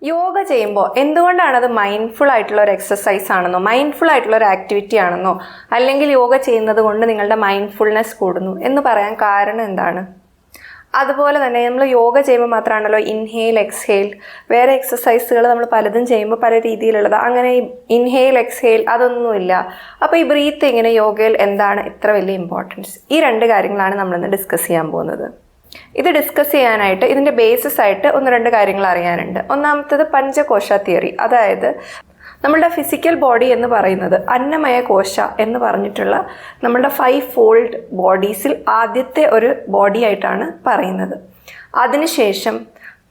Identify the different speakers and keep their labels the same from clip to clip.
Speaker 1: യോഗ ചെയ്യുമ്പോൾ എന്തുകൊണ്ടാണത് മൈൻഡ്ഫുൾ ആയിട്ടുള്ള ഒരു എക്സസൈസ് ആണെന്നോ മൈൻഡ്ഫുൾ ആയിട്ടുള്ള ഒരു ആക്ടിവിറ്റി ആണെന്നോ അല്ലെങ്കിൽ യോഗ ചെയ്യുന്നത് കൊണ്ട് നിങ്ങളുടെ മൈൻഡ്ഫുൾനെസ് കൂടുന്നു എന്ന് പറയാൻ കാരണം എന്താണ്? അതുപോലെ തന്നെ നമ്മൾ യോഗ ചെയ്യുമ്പോൾ മാത്രമാണല്ലോ ഇൻഹെയിൽ എക്സ്ഹെയിൽ, വേറെ എക്സസൈസുകൾ നമ്മൾ പലതും ചെയ്യുമ്പോൾ പല രീതിയിലുള്ളത്, അങ്ങനെ ഇൻഹെയിൽ എക്സ്ഹെയിൽ അതൊന്നുമില്ല. അപ്പോൾ ഈ ബ്രീത്തിങ്ങിന് യോഗയിൽ എന്താണ് ഇത്ര വലിയ ഇമ്പോർട്ടൻസ്? ഈ രണ്ട് കാര്യങ്ങളാണ് നമ്മളിന്ന് ഡിസ്കസ് ചെയ്യാൻ പോകുന്നത്. ഇത് ഡിസ്കസ് ചെയ്യാനായിട്ട് ഇതിൻ്റെ ബേസിസ് ആയിട്ട് ഒന്ന് രണ്ട് കാര്യങ്ങൾ അറിയാനുണ്ട്. ഒന്നാമത്തത് പഞ്ചകോശ തിയറി, അതായത് നമ്മളുടെ ഫിസിക്കൽ ബോഡി എന്ന് പറയുന്നത് അന്നമയ കോശ എന്ന് പറഞ്ഞിട്ടുള്ള നമ്മളുടെ 5 ഫോൾഡ് ബോഡീസിൽ ആദ്യത്തെ ഒരു ബോഡി ആയിട്ടാണ് പറയുന്നത്. അതിനുശേഷം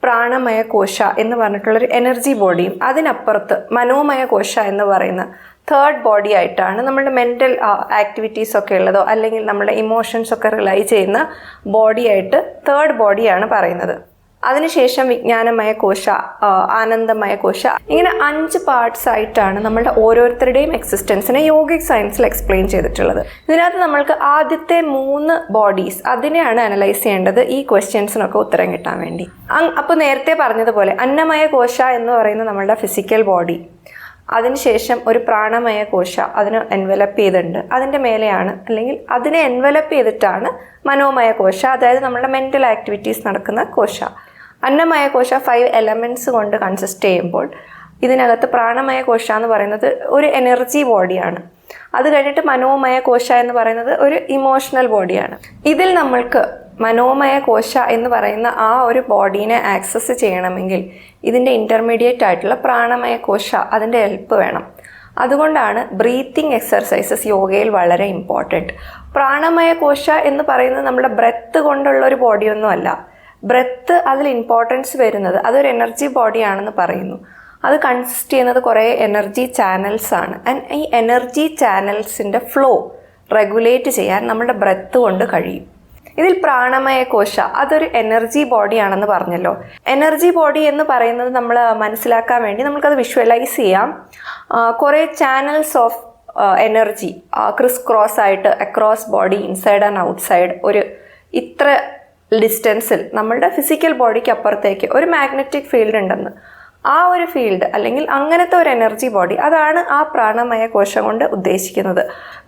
Speaker 1: പ്രാണമയ കോശ എന്ന് പറഞ്ഞിട്ടുള്ളൊരു എനർജി ബോഡിയും അതിനപ്പുറത്ത് മനോമയ കോശ എന്ന് പറയുന്ന തേർഡ് ബോഡി ആയിട്ടാണ് നമ്മുടെ മെൻ്റൽ ആക്ടിവിറ്റീസ് ഒക്കെ ഉള്ളതോ അല്ലെങ്കിൽ നമ്മുടെ ഇമോഷൻസ് ഒക്കെ റിലൈ ചെയ്യുന്ന ബോഡിയായിട്ട് തേർഡ് ബോഡിയാണ് പറയുന്നത്. അതിനുശേഷം വിജ്ഞാനമയ കോശ, ആനന്ദമയ കോശ, ഇങ്ങനെ 5 പാർട്സ് ആയിട്ടാണ് നമ്മളുടെ ഓരോരുത്തരുടെയും എക്സിസ്റ്റൻസിനെ യോഗിക് സയൻസിൽ എക്സ്പ്ലെയിൻ ചെയ്തിട്ടുള്ളത്. ഇതിനകത്ത് നമ്മൾക്ക് ആദ്യത്തെ 3 ബോഡീസ് അതിനെയാണ് അനലൈസ് ചെയ്യേണ്ടത് ഈ ക്വസ്റ്റ്യൻസിനൊക്കെ ഉത്തരം കിട്ടാൻ വേണ്ടി. അപ്പോൾ നേരത്തെ പറഞ്ഞതുപോലെ അന്നമയ കോശ എന്ന് പറയുന്ന നമ്മളുടെ ഫിസിക്കൽ ബോഡി, അതിനുശേഷം ഒരു പ്രാണമയ കോശ അതിന് എൻവലപ്പ് ചെയ്തിട്ടുണ്ട്, അതിൻ്റെ മേലെയാണ് അല്ലെങ്കിൽ അതിനെ എൻവലപ്പ് ചെയ്തിട്ടാണ് മനോമയ കോശ, അതായത് നമ്മുടെ മെൻ്റൽ ആക്ടിവിറ്റീസ് നടക്കുന്ന കോശ. അന്നമയ കോശ 5 എലമെൻറ്റ്സ് കൊണ്ട് കൺസിസ്റ്റ് ചെയ്യുമ്പോൾ ഇതിനകത്ത് പ്രാണമയ കോശ എന്ന് പറയുന്നത് ഒരു എനർജി ബോഡിയാണ്. അത് കഴിഞ്ഞിട്ട് മനോമയ കോശ എന്ന് പറയുന്നത് ഒരു ഇമോഷണൽ ബോഡിയാണ്. ഇതിൽ നമ്മൾക്ക് മനോമയ കോശ എന്ന് പറയുന്ന ആ ഒരു ബോഡീനെ ആക്സസ് ചെയ്യണമെങ്കിൽ ഇതിൻ്റെ ഇൻ്റർമീഡിയറ്റ് ആയിട്ടുള്ള പ്രാണമയ കോശ അതിൻ്റെ ഹെൽപ്പ് വേണം. അതുകൊണ്ടാണ് ബ്രീത്തിങ് എക്സർസൈസസ് യോഗയിൽ വളരെ ഇമ്പോർട്ടൻറ്റ്. പ്രാണമയ കോശ എന്ന് പറയുന്നത് നമ്മുടെ ബ്രെത്ത് കൊണ്ടുള്ള ഒരു ബോഡിയൊന്നും അല്ല. ബ്രെത്ത് അതിൽ ഇമ്പോർട്ടൻസ് വരുന്നത് അതൊരു എനർജി ബോഡിയാണെന്ന് പറയുന്നു. അത് കൺസിസ്റ്റ് ചെയ്യുന്നത് കുറേ എനർജി ചാനൽസ് ആണ്. ആൻഡ് ഈ എനർജി ചാനൽസിൻ്റെ ഫ്ലോ റെഗുലേറ്റ് ചെയ്യാൻ നമ്മുടെ ബ്രെത്ത് കൊണ്ട് കഴിയും. ഇതിൽ പ്രാണമയ കോശ അതൊരു എനർജി ബോഡിയാണെന്ന് പറഞ്ഞല്ലോ. എനർജി ബോഡി എന്ന് പറയുന്നത് നമ്മൾ മനസ്സിലാക്കാൻ വേണ്ടി നമുക്കത് വിഷ്വലൈസ് ചെയ്യാം. കുറേ channels of energy criss cross ആയിട്ട് across body inside and outside ഒരു ഇത്ര ഡിസ്റ്റൻസിൽ നമ്മളുടെ ഫിസിക്കൽ ബോഡിക്ക് അപ്പുറത്തേക്ക് ഒരു മാഗ്നറ്റിക് ഫീൽഡ് ഉണ്ടെന്ന്. ആ ഒരു ഫീൽഡ് അല്ലെങ്കിൽ അങ്ങനത്തെ ഒരു എനർജി ബോഡി അതാണ് ആ പ്രാണമയ കോശം കൊണ്ട് ഉദ്ദേശിക്കുന്നത്.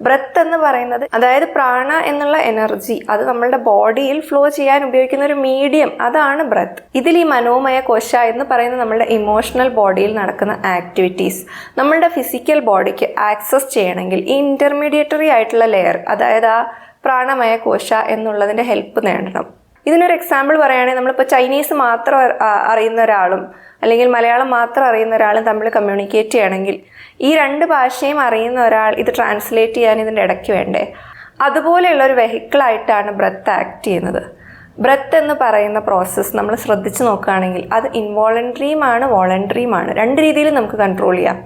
Speaker 1: ബ്രെത്ത് എന്ന് പറയുന്നത്, അതായത് പ്രാണ എന്നുള്ള എനർജി അത് നമ്മളുടെ ബോഡിയിൽ ഫ്ലോ ചെയ്യാൻ ഉപയോഗിക്കുന്ന ഒരു മീഡിയം, അതാണ് ബ്രെത്ത്. ഇതിൽ ഈ മനോമയ കോശ എന്ന് പറയുന്ന നമ്മളുടെ ഇമോഷണൽ ബോഡിയിൽ നടക്കുന്ന ആക്ടിവിറ്റീസ് നമ്മളുടെ ഫിസിക്കൽ ബോഡിക്ക് ആക്സസ് ചെയ്യണമെങ്കിൽ ഈ ഇൻ്റർമീഡിയറ്ററി ആയിട്ടുള്ള ലെയർ, അതായത് ആ പ്രാണമയ കോശ എന്നുള്ളതിൻ്റെ ഹെൽപ്പ് നേടണം. ഇതിനൊരു എക്സാമ്പിൾ പറയുകയാണെങ്കിൽ നമ്മളിപ്പോൾ ചൈനീസ് മാത്രം അറിയുന്ന ഒരാളും അല്ലെങ്കിൽ മലയാളം മാത്രം അറിയുന്ന ഒരാളും തമ്മിൽ കമ്മ്യൂണിക്കേറ്റ് ചെയ്യണമെങ്കിൽ ഈ 2 ഭാഷയും അറിയുന്ന ഒരാൾ ഇത് ട്രാൻസ്ലേറ്റ് ചെയ്യാൻ ഇതിൻ്റെ ഇടയ്ക്ക് വേണ്ടേ? അതുപോലെയുള്ളൊരു വെഹിക്കിളായിട്ടാണ് ബ്രെത്ത് ആക്ട് ചെയ്യുന്നത്. ബ്രെത്ത് എന്ന് പറയുന്ന പ്രോസസ്സ് നമ്മൾ ശ്രദ്ധിച്ച് നോക്കുകയാണെങ്കിൽ അത് ഇൻവോളണ്ടറിയുമാണ് വോളണ്ടറിയുമാണ്. 2 രീതിയിൽ നമുക്ക് കൺട്രോൾ ചെയ്യാം.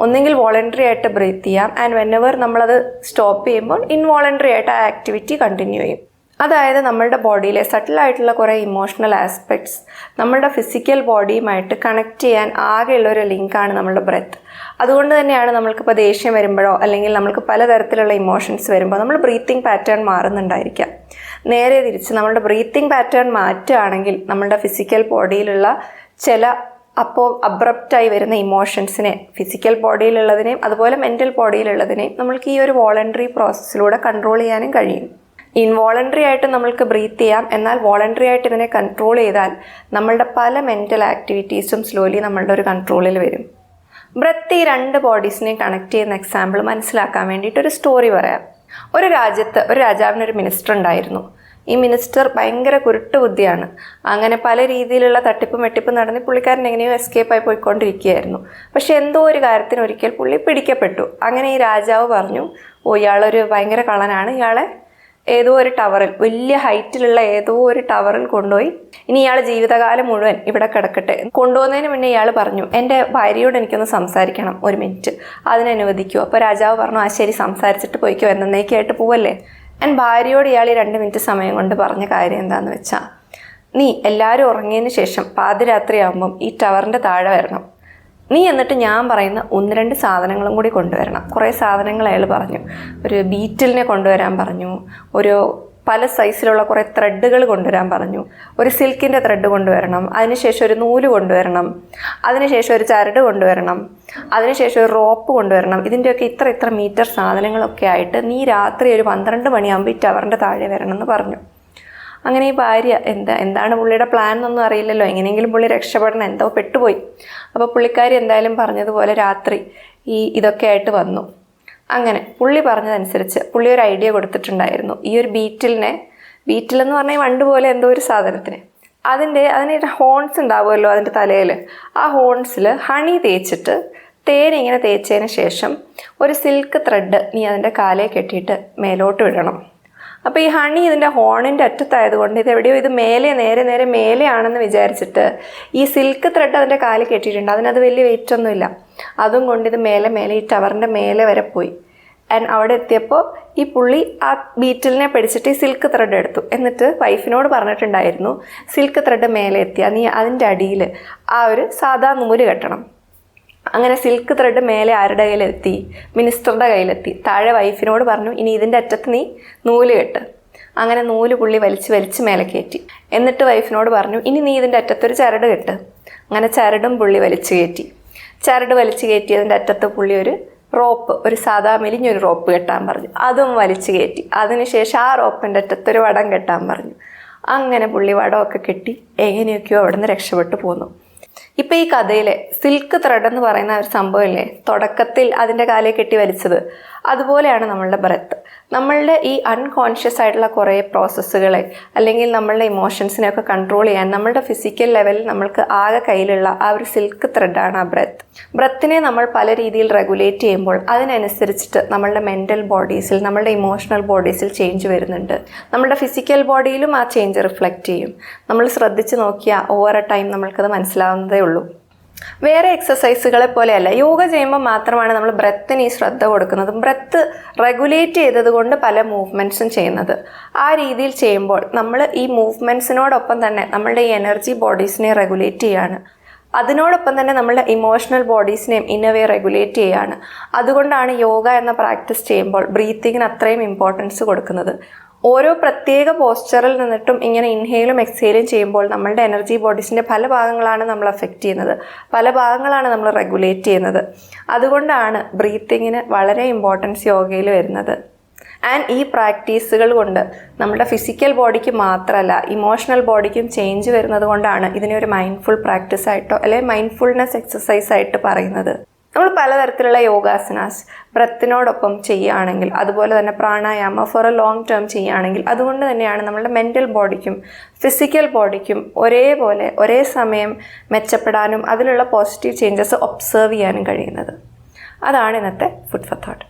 Speaker 1: ഒന്നെങ്കിൽ വോളണ്ടറി ആയിട്ട് ബ്രീത്ത് ചെയ്യാം, ആൻഡ് വെനെവർ നമ്മളത് സ്റ്റോപ്പ് ചെയ്യുമ്പോൾ ഇൻവോളണ്ടറി ആയിട്ട് ആ ആക്ടിവിറ്റി കണ്ടിന്യൂ ചെയ്യും. അതായത് നമ്മളുടെ ബോഡിയിലെ സട്ടിലായിട്ടുള്ള കുറേ ഇമോഷണൽ ആസ്പെക്ട്സ് നമ്മളുടെ ഫിസിക്കൽ ബോഡിയുമായിട്ട് കണക്ട് ചെയ്യാൻ ആകെയുള്ളൊരു ലിങ്കാണ് നമ്മളുടെ ബ്രെത്ത്. അതുകൊണ്ട് തന്നെയാണ് നമ്മൾക്കിപ്പോൾ ദേഷ്യം വരുമ്പോഴോ അല്ലെങ്കിൽ നമ്മൾക്ക് പലതരത്തിലുള്ള ഇമോഷൻസ് വരുമ്പോൾ നമ്മൾ ബ്രീത്തിങ് പാറ്റേൺ മാറുന്നുണ്ടായിരിക്കാം. നേരെ തിരിച്ച് നമ്മളുടെ ബ്രീത്തിങ് പാറ്റേൺ മാറ്റുകയാണെങ്കിൽ നമ്മളുടെ ഫിസിക്കൽ ബോഡിയിലുള്ള ചില അപ്പോൾ അബ്രപ്റ്റായി വരുന്ന ഇമോഷൻസിനെ ഫിസിക്കൽ ബോഡിയിലുള്ളതിനെയും അതുപോലെ മെൻ്റൽ ബോഡിയിലുള്ളതിനെയും നമ്മൾക്ക് ഈ ഒരു വോളണ്ടറി പ്രോസസ്സിലൂടെ കൺട്രോൾ ചെയ്യാനും കഴിയും. ഇൻവോളണ്ടറി ആയിട്ട് നമ്മൾക്ക് ബ്രീത്ത് ചെയ്യാം, എന്നാൽ വോളണ്ടറി ആയിട്ട് ഇതിനെ കൺട്രോൾ ചെയ്താൽ നമ്മളുടെ പല മെൻ്റൽ ആക്ടിവിറ്റീസും സ്ലോലി നമ്മളുടെ ഒരു കൺട്രോളിൽ വരും. ബ്രെത്ത് ഈ 2 ബോഡീസിനെയും കണക്ട് ചെയ്യുന്ന എക്സാമ്പിൾ മനസ്സിലാക്കാൻ വേണ്ടിയിട്ടൊരു സ്റ്റോറി പറയാം. ഒരു രാജ്യത്ത് ഒരു രാജാവിനൊരു മിനിസ്റ്റർ ഉണ്ടായിരുന്നു. ഈ മിനിസ്റ്റർ ഭയങ്കര കുരുട്ട് ബുദ്ധിയാണ്. അങ്ങനെ പല രീതിയിലുള്ള തട്ടിപ്പും വെട്ടിപ്പും നടന്ന് പുള്ളിക്കാരൻ എങ്ങനെയോ എസ്കേപ്പായി പോയിക്കൊണ്ടിരിക്കുകയായിരുന്നു. പക്ഷെ എന്തോ ഒരു കാര്യത്തിന് ഒരിക്കൽ പുള്ളി പിടിക്കപ്പെട്ടു. അങ്ങനെ ഈ രാജാവ് പറഞ്ഞു, ഇയാളൊരു ഭയങ്കര കള്ളനാണ്, ഇയാളെ ഏതോ ഒരു ടവറിൽ, വലിയ ഹൈറ്റിലുള്ള ഏതോ ഒരു ടവറിൽ കൊണ്ടുപോയി ഇനി ഇയാൾ ജീവിതകാലം മുഴുവൻ ഇവിടെ കിടക്കട്ടെ. കൊണ്ടുപോകുന്നതിന് മുന്നേ ഇയാൾ പറഞ്ഞു, എൻ്റെ ഭാര്യയോട് എനിക്കൊന്ന് സംസാരിക്കണം, 1 മിനിറ്റ് അതിനനുവദിക്കുമോ? അപ്പോൾ രാജാവ് പറഞ്ഞു, ആ ശരി, സംസാരിച്ചിട്ട് പോയിക്കോ, എന്നേക്കായിട്ട് പോവല്ലേ. ഞാൻ ഭാര്യയോട് ഇയാൾ 2 മിനിറ്റ് സമയം കൊണ്ട് പറഞ്ഞ കാര്യം എന്താണെന്ന് വെച്ചാൽ, നീ എല്ലാവരും ഉറങ്ങിയതിന് ശേഷം പാതിരാത്രിയാകുമ്പം ഈ ടവറിൻ്റെ താഴെ വരണം. നീ എന്നിട്ട് ഞാൻ പറയുന്ന 1-2 സാധനങ്ങളും കൂടി കൊണ്ടുവരണം. കുറേ സാധനങ്ങൾ അയാൾ പറഞ്ഞു. ഒരു ബീറ്റിലിനെ കൊണ്ടുവരാൻ പറഞ്ഞു, ഒരു പല സൈസിലുള്ള കുറേ ത്രെഡുകൾ കൊണ്ടുവരാൻ പറഞ്ഞു. ഒരു സിൽക്കിൻ്റെ ത്രെഡ് കൊണ്ടുവരണം, അതിനുശേഷം ഒരു നൂല് കൊണ്ടുവരണം, അതിനുശേഷം ഒരു ചരട് കൊണ്ടുവരണം, അതിനുശേഷം ഒരു റോപ്പ് കൊണ്ടുവരണം. ഇതിൻ്റെയൊക്കെ ഇത്ര മീറ്റർ സാധനങ്ങളൊക്കെ ആയിട്ട് നീ രാത്രി ഒരു 12 മണിയാകുമ്പോൾ ഈ ടവറിൻ്റെ താഴെ വരണം എന്ന് പറഞ്ഞു. അങ്ങനെ ഈ ഭാര്യ എന്താണ് പുള്ളിയുടെ പ്ലാൻ എന്നൊന്നും അറിയില്ലല്ലോ, എങ്ങനെയെങ്കിലും പുള്ളി രക്ഷപ്പെടണം, എന്തോ പെട്ടുപോയി. അപ്പോൾ പുള്ളിക്കാരി എന്തായാലും പറഞ്ഞതുപോലെ രാത്രി ഇതൊക്കെ ആയിട്ട് വന്നു. അങ്ങനെ പുള്ളി പറഞ്ഞതനുസരിച്ച് പുള്ളി ഒരു ഐഡിയ കൊടുത്തിട്ടുണ്ടായിരുന്നു. ഈ ഒരു ബീറ്റിലെന്ന് പറഞ്ഞാൽ വണ്ട് പോലെ എന്തോ ഒരു സാധനത്തിന് അതിന് ഹോൺസ് ഉണ്ടാവുമല്ലോ അതിൻ്റെ തലയിൽ. ആ ഹോൺസിൽ ഹണി തേച്ചിട്ട് തേനിങ്ങനെ തേച്ചതിന് ശേഷം ഒരു സിൽക്ക് ത്രെഡ് നീ അതിൻ്റെ കാലേ കെട്ടിയിട്ട് മേലോട്ട് വിടണം. അപ്പോൾ ഈ ഹണി ഇതിൻ്റെ ഹോണിൻ്റെ അറ്റത്തായതുകൊണ്ട് ഇതെവിടെയോ ഇത് നേരെ മേലെയാണെന്ന് വിചാരിച്ചിട്ട് ഈ സിൽക്ക് ത്രെഡ് അതിൻ്റെ കാലിൽ കെട്ടിയിട്ടുണ്ട്. അതിനത് വലിയ വെയിറ്റ് ഒന്നുമില്ല. അതും കൊണ്ട് ഇത് മേലെ ഈ ടവറിൻ്റെ മേലെ വരെ പോയി. ആൻഡ് അവിടെ എത്തിയപ്പോൾ ഈ പുള്ളി ആ ബീറ്റിലിനെ പിടിച്ചിട്ട് ഈ സിൽക്ക് ത്രെഡ് എടുത്തു. എന്നിട്ട് വൈഫിനോട് പറഞ്ഞിട്ടുണ്ടായിരുന്നു, സിൽക്ക് ത്രെഡ് മേലെ എത്തിയാൽ നീ അതിൻ്റെ അടിയിൽ ആ ഒരു സാധാ നൂല് കെട്ടണം. അങ്ങനെ സിൽക്ക് ത്രെഡ് മേലെ ആരുടെ കയ്യിലെത്തി? മിനിസ്റ്ററുടെ കയ്യിലെത്തി. താഴെ വൈഫിനോട് പറഞ്ഞു, ഇനി ഇതിൻ്റെ അറ്റത്ത് നീ നൂല് കെട്ട്. അങ്ങനെ നൂല് പുള്ളി വലിച്ച് മേലെ കയറ്റി. എന്നിട്ട് വൈഫിനോട് പറഞ്ഞു, ഇനി നീ ഇതിൻ്റെ അറ്റത്തൊരു ചരട് കെട്ട്. അങ്ങനെ ചരടും പുള്ളി വലിച്ചു കയറ്റി. ചരട് വലിച്ചു കയറ്റിയതിൻ്റെ അറ്റത്ത് പുള്ളി ഒരു സാധാ മെലിഞ്ഞൊരു റോപ്പ് കെട്ടാൻ പറഞ്ഞു. അതും വലിച്ചു കയറ്റി. അതിനുശേഷം ആ റോപ്പിൻ്റെ അറ്റത്തൊരു വടം കെട്ടാൻ പറഞ്ഞു. അങ്ങനെ പുള്ളി വടമൊക്കെ കെട്ടി എങ്ങനെയൊക്കെയോ അവിടെ നിന്ന് രക്ഷപ്പെട്ടു പോന്നു. ഇപ്പം ഈ കഥയിലെ സിൽക്ക് ത്രെഡ് എന്ന് പറയുന്ന ഒരു സംഭവമില്ലേ, തുടക്കത്തിൽ അതിൻ്റെ കാലേ കെട്ടി വലിച്ചത്, അതുപോലെയാണ് നമ്മളുടെ ബ്രെത്ത്. നമ്മളുടെ ഈ അൺകോൺഷ്യസ് ആയിട്ടുള്ള കുറേ പ്രോസസ്സുകളെ അല്ലെങ്കിൽ നമ്മളുടെ ഇമോഷൻസിനെയൊക്കെ കൺട്രോൾ ചെയ്യാൻ നമ്മളുടെ ഫിസിക്കൽ ലെവലിൽ നമ്മൾക്ക് ആകെ കയ്യിലുള്ള ആ ഒരു സിൽക്ക് ത്രെഡാണ് ആ ബ്രെത്ത്. ബ്രെത്തിനെ നമ്മൾ പല രീതിയിൽ റെഗുലേറ്റ് ചെയ്യുമ്പോൾ അതിനനുസരിച്ചിട്ട് നമ്മളുടെ മെൻ്റൽ ബോഡീസിൽ, നമ്മളുടെ ഇമോഷണൽ ബോഡീസിൽ ചേഞ്ച് വരുന്നുണ്ട്. നമ്മളുടെ ഫിസിക്കൽ ബോഡിയിലും ആ ചേഞ്ച് റിഫ്ലക്റ്റ് ചെയ്യും. നമ്മൾ ശ്രദ്ധിച്ച് നോക്കിയാൽ ഓവർ എ ടൈം നമ്മൾക്കത് മനസ്സിലാവുന്നതേ ഉള്ളൂ. വേറെ എക്സസൈസുകളെ പോലെയല്ല, യോഗ ചെയ്യുമ്പോൾ മാത്രമാണ് നമ്മൾ ബ്രെത്തിന് ഈ ശ്രദ്ധ കൊടുക്കുന്നത്. ബ്രെത്ത് റെഗുലേറ്റ് ചെയ്തത് കൊണ്ട് പല മൂവ്മെൻറ്റ്സും ചെയ്യുന്നത്. ആ രീതിയിൽ ചെയ്യുമ്പോൾ നമ്മൾ ഈ മൂവ്മെൻറ്റ്സിനോടൊപ്പം തന്നെ നമ്മളുടെ ഈ എനർജി ബോഡീസിനെ റെഗുലേറ്റ് ചെയ്യുകയാണ്. അതിനോടൊപ്പം തന്നെ നമ്മളുടെ ഇമോഷണൽ ബോഡീസിനെയും ഇന്നവേ റെഗുലേറ്റ് ചെയ്യുകയാണ്. അതുകൊണ്ടാണ് യോഗ എന്ന പ്രാക്ടീസ് ചെയ്യുമ്പോൾ ബ്രീത്തിങ്ങിന് അത്രയും ഇമ്പോർട്ടൻസ് കൊടുക്കുന്നത്. ഓരോ പ്രത്യേക പോസ്ചറിൽ നിന്നിട്ടും ഇങ്ങനെ ഇൻഹെയിലും എക്സെയിലും ചെയ്യുമ്പോൾ നമ്മളുടെ എനർജി ബോഡീസിൻ്റെ പല ഭാഗങ്ങളാണ് നമ്മൾ അഫക്റ്റ് ചെയ്യുന്നത്, പല ഭാഗങ്ങളാണ് നമ്മൾ റെഗുലേറ്റ് ചെയ്യുന്നത്. അതുകൊണ്ടാണ് ബ്രീത്തിങ്ങിന് വളരെ ഇമ്പോർട്ടൻസ് യോഗയിൽ വരുന്നത്. ആൻഡ് ഈ പ്രാക്ടീസുകൾ കൊണ്ട് നമ്മുടെ ഫിസിക്കൽ ബോഡിക്ക് മാത്രമല്ല ഇമോഷണൽ ബോഡിക്കും ചേഞ്ച് വരുന്നത് കൊണ്ടാണ് ഇതിനെ ഒരു മൈൻഡ്ഫുൾ പ്രാക്ടീസായിട്ടോ അല്ലെങ്കിൽ മൈൻഡ്ഫുൾനെസ് എക്സസൈസ് ആയിട്ട് പറയുന്നത്. നമ്മൾ പലതരത്തിലുള്ള യോഗാസനാസ് ബ്രെത്തിനോടൊപ്പം ചെയ്യുകയാണെങ്കിൽ, അതുപോലെ തന്നെ pranayama four A long term ചെയ്യുകയാണെങ്കിൽ, അതുകൊണ്ട് തന്നെയാണ് നമ്മളുടെ മെൻ്റൽ ബോഡിക്കും ഫിസിക്കൽ ബോഡിക്കും ഒരേ സമയം മെച്ചപ്പെടാനും അതിലുള്ള പോസിറ്റീവ് ചേഞ്ചസ് ഒബ്സർവ് ചെയ്യാനും കഴിയുന്നത്. അതാണ് ഇന്നത്തെ ഫുഡ് ഫോർ തോട്ട്.